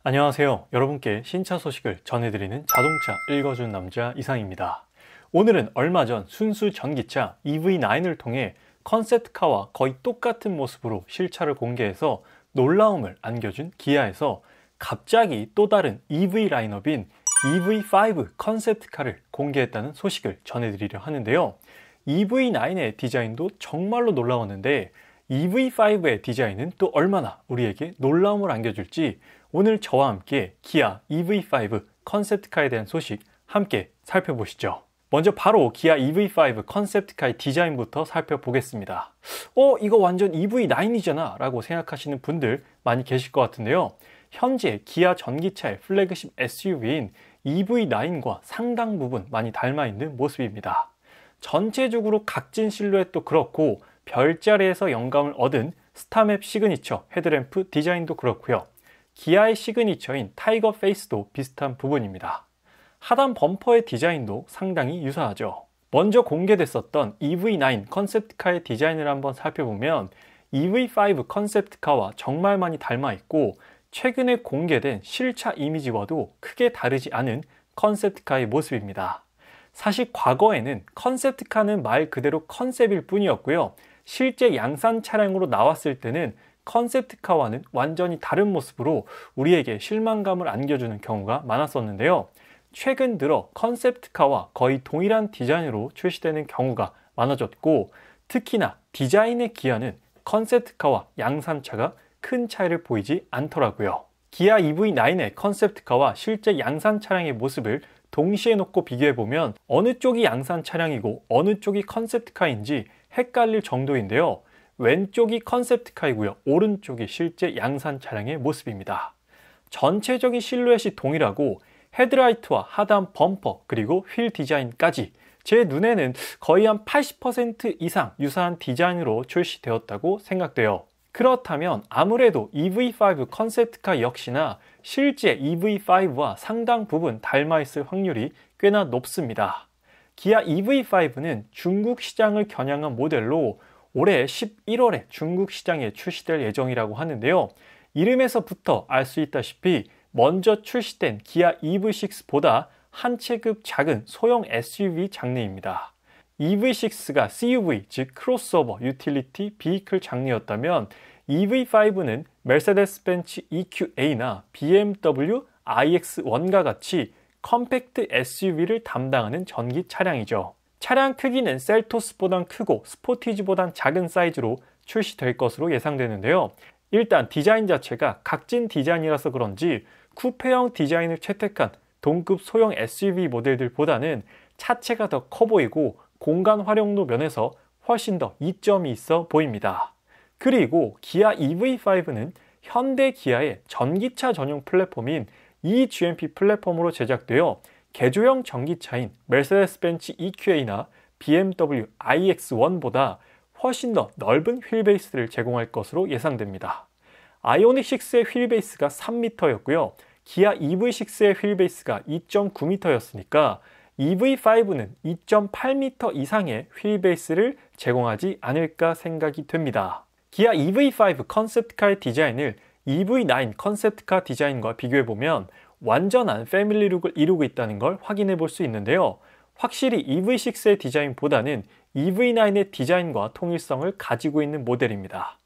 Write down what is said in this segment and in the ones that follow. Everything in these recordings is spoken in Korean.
안녕하세요. 여러분께 신차 소식을 전해드리는 자동차 읽어준 남자 이상입니다. 오늘은 얼마 전 순수 전기차 EV9을 통해 컨셉트카와 거의 똑같은 모습으로 실차를 공개해서 놀라움을 안겨준 기아에서 갑자기 또 다른 EV 라인업인 EV5 컨셉트카를 공개했다는 소식을 전해드리려 하는데요. EV9의 디자인도 정말로 놀라웠는데 EV5의 디자인은 또 얼마나 우리에게 놀라움을 안겨줄지 오늘 저와 함께 기아 EV5 컨셉트카에 대한 소식 함께 살펴보시죠. 먼저 바로 기아 EV5 컨셉트카의 디자인부터 살펴보겠습니다. 이거 완전 EV9이잖아 라고 생각하시는 분들 많이 계실 것 같은데요. 현재 기아 전기차의 플래그십 SUV인 EV9과 상당 부분 많이 닮아있는 모습입니다. 전체적으로 각진 실루엣도 그렇고 별자리에서 영감을 얻은 스타맵 시그니처 헤드램프 디자인도 그렇고요. 기아의 시그니처인 타이거 페이스도 비슷한 부분입니다. 하단 범퍼의 디자인도 상당히 유사하죠. 먼저 공개됐었던 EV9 컨셉트카의 디자인을 한번 살펴보면 EV5 컨셉트카와 정말 많이 닮아있고 최근에 공개된 실차 이미지와도 크게 다르지 않은 컨셉트카의 모습입니다. 사실 과거에는 컨셉트카는 말 그대로 컨셉일 뿐이었고요. 실제 양산 차량으로 나왔을 때는 컨셉트카와는 완전히 다른 모습으로 우리에게 실망감을 안겨주는 경우가 많았었는데요. 최근 들어 컨셉트카와 거의 동일한 디자인으로 출시되는 경우가 많아졌고 특히나 디자인의 기아는 컨셉트카와 양산차가 큰 차이를 보이지 않더라고요. 기아 EV9의 컨셉트카와 실제 양산 차량의 모습을 동시에 놓고 비교해보면 어느 쪽이 양산 차량이고 어느 쪽이 컨셉트카인지 헷갈릴 정도인데요. 왼쪽이 컨셉트카이고요. 오른쪽이 실제 양산 차량의 모습입니다. 전체적인 실루엣이 동일하고 헤드라이트와 하단 범퍼 그리고 휠 디자인까지 제 눈에는 거의 한 80% 이상 유사한 디자인으로 출시되었다고 생각돼요. 그렇다면 아무래도 EV5 컨셉트카 역시나 실제 EV5와 상당 부분 닮아있을 확률이 꽤나 높습니다. 기아 EV5는 중국 시장을 겨냥한 모델로 올해 11월에 중국 시장에 출시될 예정이라고 하는데요. 이름에서부터 알 수 있다시피 먼저 출시된 기아 EV6보다 한 체급 작은 소형 SUV 장르입니다. EV6가 CUV, 즉 크로스오버 유틸리티 비이클 장르였다면 EV5는 메르세데스 벤츠 EQA나 BMW iX1과 같이 컴팩트 SUV를 담당하는 전기 차량이죠. 차량 크기는 셀토스보단 크고 스포티지보단 작은 사이즈로 출시될 것으로 예상되는데요. 일단 디자인 자체가 각진 디자인이라서 그런지 쿠페형 디자인을 채택한 동급 소형 SUV 모델들보다는 차체가 더 커 보이고 공간 활용도 면에서 훨씬 더 이점이 있어 보입니다. 그리고 기아 EV5는 현대 기아의 전기차 전용 플랫폼인 eGMP 플랫폼으로 제작되어 개조형 전기차인 메르세데스 벤츠 EQA나 BMW iX1보다 훨씬 더 넓은 휠베이스를 제공할 것으로 예상됩니다. 아이오닉6의 휠베이스가 3m였고요. 기아 EV6의 휠베이스가 2.9m였으니까 EV5는 2.8m 이상의 휠베이스를 제공하지 않을까 생각이 됩니다. 기아 EV5 컨셉트카의 디자인을 EV9 컨셉트카 디자인과 비교해보면 완전한 패밀리룩을 이루고 있다는 걸 확인해 볼 수 있는데요. 확실히 EV6의 디자인보다는 EV9의 디자인과 통일성을 가지고 있는 모델입니다.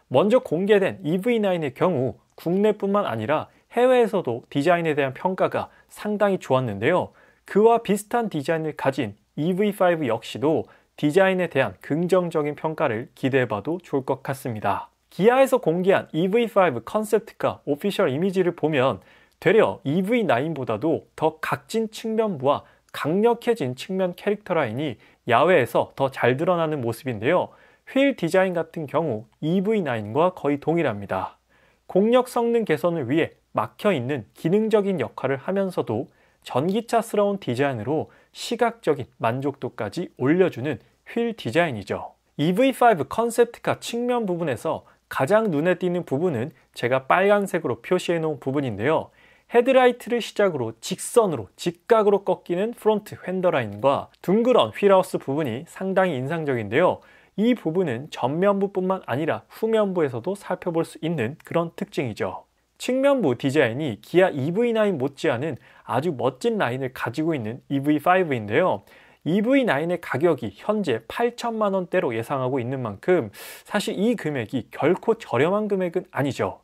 먼저 공개된 EV9의 경우 국내뿐만 아니라 해외에서도 디자인에 대한 평가가 상당히 좋았는데요. 그와 비슷한 디자인을 가진 EV5 역시도 디자인에 대한 긍정적인 평가를 기대해봐도 좋을 것 같습니다. 기아에서 공개한 EV5 컨셉트카 오피셜 이미지를 보면 되려 EV9보다도 더 각진 측면부와 강력해진 측면 캐릭터 라인이 야외에서 더 잘 드러나는 모습인데요. 휠 디자인 같은 경우 EV9과 거의 동일합니다. 공력 성능 개선을 위해 막혀있는 기능적인 역할을 하면서도 전기차스러운 디자인으로 시각적인 만족도까지 올려주는 휠 디자인이죠. EV5 컨셉트카 측면 부분에서 가장 눈에 띄는 부분은 제가 빨간색으로 표시해 놓은 부분인데요. 헤드라이트를 시작으로 직선으로 직각으로 꺾이는 프론트 휀더 라인과 둥그런 휠하우스 부분이 상당히 인상적인데요. 이 부분은 전면부뿐만 아니라 후면부에서도 살펴볼 수 있는 그런 특징이죠. 측면부 디자인이 기아 EV9 못지않은 아주 멋진 라인을 가지고 있는 EV5인데요. EV9의 가격이 현재 8천만 원대로 예상하고 있는 만큼 사실 이 금액이 결코 저렴한 금액은 아니죠.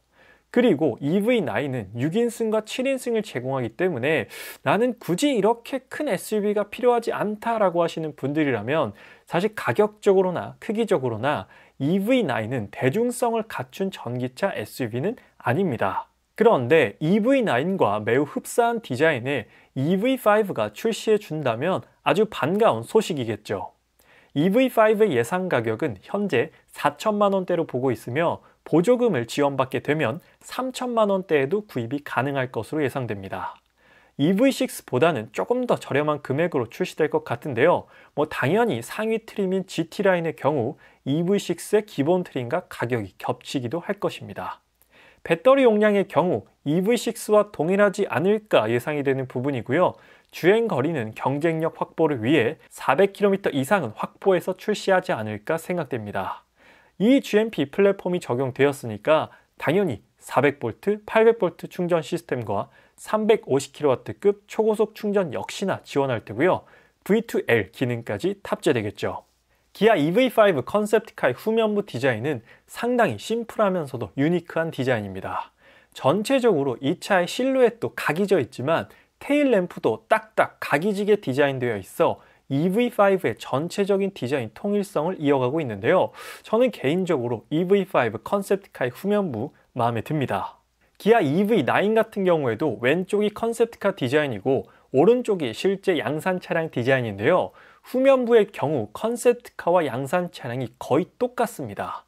그리고 EV9은 6인승과 7인승을 제공하기 때문에 나는 굳이 이렇게 큰 SUV가 필요하지 않다라고 하시는 분들이라면 사실 가격적으로나 크기적으로나 EV9은 대중성을 갖춘 전기차 SUV는 아닙니다. 그런데 EV9과 매우 흡사한 디자인의 EV5가 출시해 준다면 아주 반가운 소식이겠죠. EV5의 예상 가격은 현재 4천만 원대로 보고 있으며 보조금을 지원받게 되면 3천만 원대에도 구입이 가능할 것으로 예상됩니다. EV6보다는 조금 더 저렴한 금액으로 출시될 것 같은데요. 당연히 상위 트림인 GT라인의 경우 EV6의 기본 트림과 가격이 겹치기도 할 것입니다. 배터리 용량의 경우 EV6와 동일하지 않을까 예상이 되는 부분이고요. 주행 거리는 경쟁력 확보를 위해 400km 이상은 확보해서 출시하지 않을까 생각됩니다. 이 GMP 플랫폼이 적용되었으니까 당연히 400V, 800V 충전 시스템과 350kW급 초고속 충전 역시나 지원할 테고요. V2L 기능까지 탑재되겠죠. 기아 EV5 컨셉트카의 후면부 디자인은 상당히 심플하면서도 유니크한 디자인입니다. 전체적으로 이 차의 실루엣도 각이 져 있지만 테일 램프도 딱딱 각이 지게 디자인되어 있어 EV5의 전체적인 디자인 통일성을 이어가고 있는데요. 저는 개인적으로 EV5 컨셉트카의 후면부 마음에 듭니다. 기아 EV9 같은 경우에도 왼쪽이 컨셉트카 디자인이고 오른쪽이 실제 양산 차량 디자인인데요. 후면부의 경우 컨셉트카와 양산 차량이 거의 똑같습니다.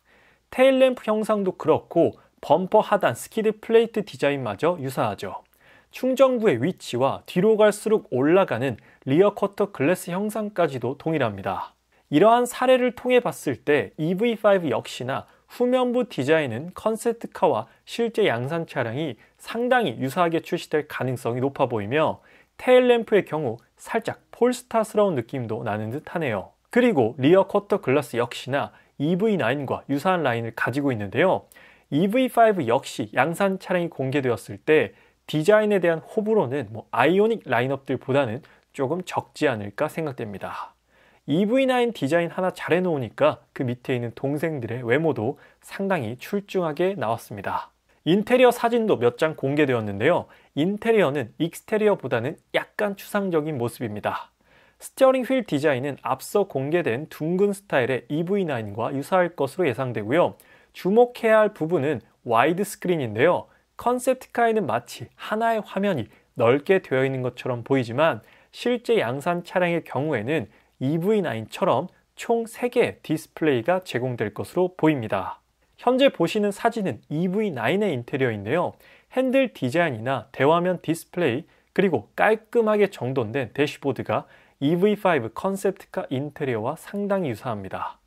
테일램프 형상도 그렇고 범퍼 하단 스키드 플레이트 디자인마저 유사하죠. 충전구의 위치와 뒤로 갈수록 올라가는 리어 쿼터 글래스 형상까지도 동일합니다. 이러한 사례를 통해 봤을 때 EV5 역시나 후면부 디자인은 컨셉트카와 실제 양산 차량이 상당히 유사하게 출시될 가능성이 높아 보이며 테일램프의 경우 살짝 폴스타스러운 느낌도 나는 듯 하네요. 그리고 리어 쿼터 글라스 역시나 EV9과 유사한 라인을 가지고 있는데요. EV5 역시 양산 차량이 공개되었을 때 디자인에 대한 호불호는 아이오닉 라인업들보다는 조금 적지 않을까 생각됩니다. EV9 디자인 하나 잘 해놓으니까 그 밑에 있는 동생들의 외모도 상당히 출중하게 나왔습니다. 인테리어 사진도 몇 장 공개되었는데요. 인테리어는 익스테리어보다는 약간 추상적인 모습입니다. 스티어링 휠 디자인은 앞서 공개된 둥근 스타일의 EV9과 유사할 것으로 예상되고요. 주목해야 할 부분은 와이드 스크린인데요. 컨셉트카에는 마치 하나의 화면이 넓게 되어 있는 것처럼 보이지만 실제 양산 차량의 경우에는 EV9처럼 총 3개의 디스플레이가 제공될 것으로 보입니다. 현재 보시는 사진은 EV9의 인테리어인데요. 핸들 디자인이나 대화면 디스플레이 그리고 깔끔하게 정돈된 대시보드가 EV5 컨셉트카 인테리어와 상당히 유사합니다.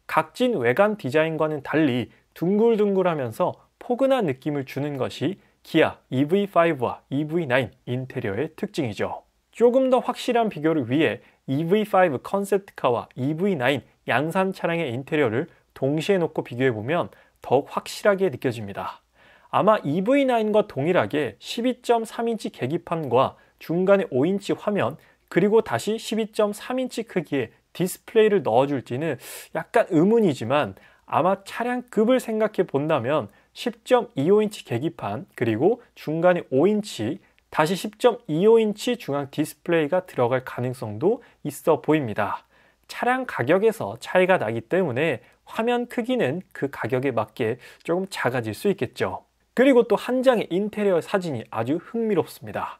각진 외관 디자인과는 달리 둥글둥글하면서 포근한 느낌을 주는 것이 기아 EV5와 EV9 인테리어의 특징이죠. 조금 더 확실한 비교를 위해 EV5 컨셉트카와 EV9 양산 차량의 인테리어를 동시에 놓고 비교해보면 더욱 확실하게 느껴집니다. 아마 EV9과 동일하게 12.3인치 계기판과 중간에 5인치 화면 그리고 다시 12.3인치 크기의 디스플레이를 넣어줄지는 약간 의문이지만 아마 차량급을 생각해 본다면 10.25인치 계기판 그리고 중간에 5인치 다시 10.25인치 중앙 디스플레이가 들어갈 가능성도 있어 보입니다. 차량 가격에서 차이가 나기 때문에 화면 크기는 그 가격에 맞게 조금 작아질 수 있겠죠. 그리고 또 한 장의 인테리어 사진이 아주 흥미롭습니다.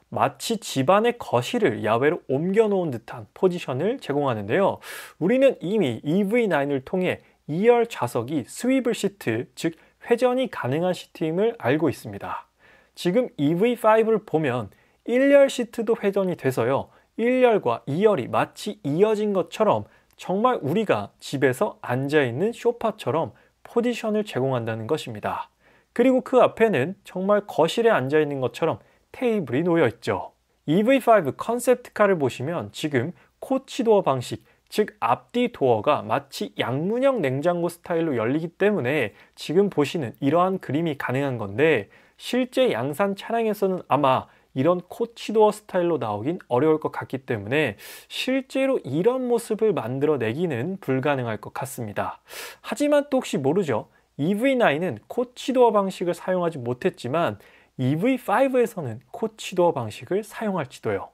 마치 집안의 거실을 야외로 옮겨 놓은 듯한 포지션을 제공하는데요. 우리는 이미 EV9을 통해 2열 좌석이 스위블 시트, 즉 회전이 가능한 시트임을 알고 있습니다. 지금 EV5를 보면 1열 시트도 회전이 돼서요. 1열과 2열이 마치 이어진 것처럼 정말 우리가 집에서 앉아있는 소파처럼 포지션을 제공한다는 것입니다. 그리고 그 앞에는 정말 거실에 앉아있는 것처럼 테이블이 놓여 있죠. EV5 컨셉트카를 보시면 지금 코치도어 방식, 즉 앞뒤 도어가 마치 양문형 냉장고 스타일로 열리기 때문에 지금 보시는 이러한 그림이 가능한 건데 실제 양산 차량에서는 아마 이런 코치도어 스타일로 나오긴 어려울 것 같기 때문에 실제로 이런 모습을 만들어내기는 불가능할 것 같습니다. 하지만 또 혹시 모르죠? EV9은 코치도어 방식을 사용하지 못했지만 EV5에서는 코치도어 방식을 사용할지도요.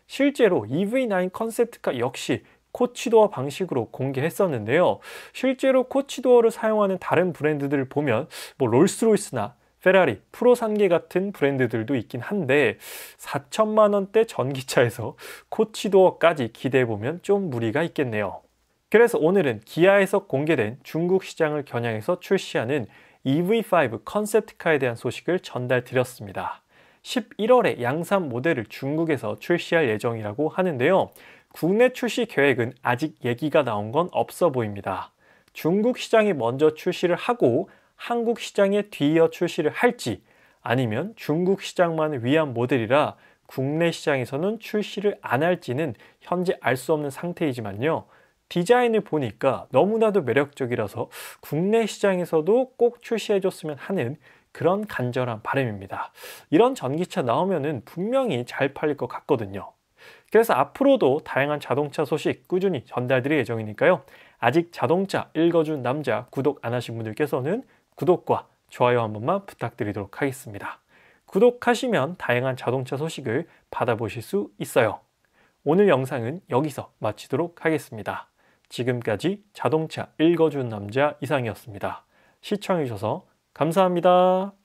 실제로 EV9 컨셉트카 역시 코치도어 방식으로 공개했었는데요. 실제로 코치도어를 사용하는 다른 브랜드들을 보면 롤스로이스나 페라리, 프로 3계 같은 브랜드들도 있긴 한데 4천만 원대 전기차에서 코치도어까지 기대해보면 좀 무리가 있겠네요. 그래서 오늘은 기아에서 공개된 중국 시장을 겨냥해서 출시하는 EV5 컨셉트카에 대한 소식을 전달드렸습니다. 11월에 양산 모델을 중국에서 출시할 예정이라고 하는데요. 국내 출시 계획은 아직 얘기가 나온 건 없어 보입니다. 중국 시장에 먼저 출시를 하고 한국 시장에 뒤이어 출시를 할지 아니면 중국 시장만을 위한 모델이라 국내 시장에서는 출시를 안 할지는 현재 알 수 없는 상태이지만요. 디자인을 보니까 너무나도 매력적이라서 국내 시장에서도 꼭 출시해줬으면 하는 그런 간절한 바람입니다. 이런 전기차 나오면은 분명히 잘 팔릴 것 같거든요. 그래서 앞으로도 다양한 자동차 소식 꾸준히 전달드릴 예정이니까요. 아직 자동차 읽어준 남자 구독 안 하신 분들께서는 구독과 좋아요 한 번만 부탁드리도록 하겠습니다. 구독하시면 다양한 자동차 소식을 받아보실 수 있어요. 오늘 영상은 여기서 마치도록 하겠습니다. 지금까지 자동차 읽어준 남자 이상이었습니다. 시청해주셔서 감사합니다.